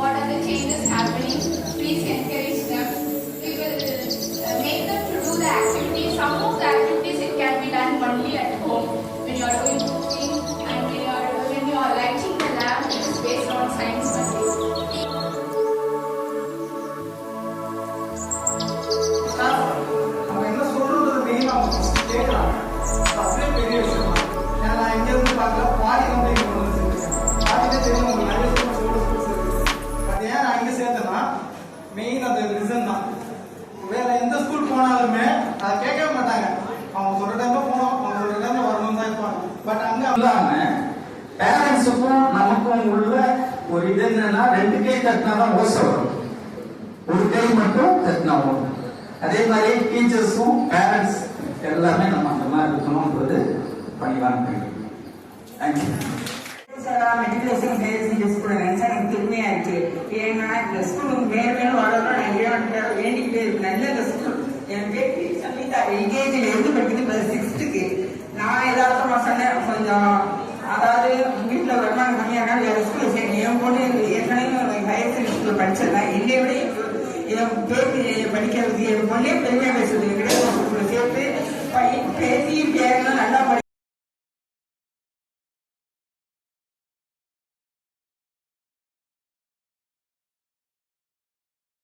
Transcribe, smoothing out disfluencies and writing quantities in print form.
what are the changes happening. Please encourage them. We will make them to do the activities. Some of the activities it can be done only at home when you are doing cooking and when you are lighting the lamp. It is based on science only. Main அந்த reason தான். வேற எந்த school போனாலுமே அதை கேட்கவே மாட்டாங்க. அவங்க சொல்ற டைம்ல போனோம், அவங்க சொல்ற டைம்ல வரணும் தான் இருப்பாங்க. பட் அங்க இல்லாம பேரண்ட்ஸுக்கும் நமக்கும் உள்ள ஒரு இது என்னன்னா, 2 கை தட்டினா தான் ஓசை வரும், 1 கை மட்டும் தட்டினா வரும். அதே மாதிரி டீச்சர்ஸும் பேரண்ட்ஸ் எல்லாமே நம்ம அந்த மாதிரி இருக்கணும்ன்றது பணிவான தேங்க்யூ. மெட்ரிகுலேஷன் பேசி ஸ்கூல் நினைச்சா எனக்கு பெருமையா இருக்கு. ஏன்னா இந்த ஸ்கூல் மேலும் வளரணும் நான் வேண்டிக்கிட்டே இருக்கு. நல்ல இந்த ஸ்கூல் என் பேட்டி சங்கீதா எல்கேஜில இருந்து படிக்குது 6th. நான் ஏதாவது சொன்னேன் கொஞ்சம், அதாவது வீட்டுல வருமானம் கம்மியாக வேற ஸ்கூல் சேர்க்கணும். என் பொண்ணு ஏற்கனவே ஹையர் செகண்டரி ஸ்கூல்ல படிச்சிருந்தேன். என்னை விட என் பேட்டி படிக்கிறது என் பொண்ணே பெருமையா பேசுறது. ஸ்கூல்ல சேர்த்து பேசி பேரெல்லாம் நல்லா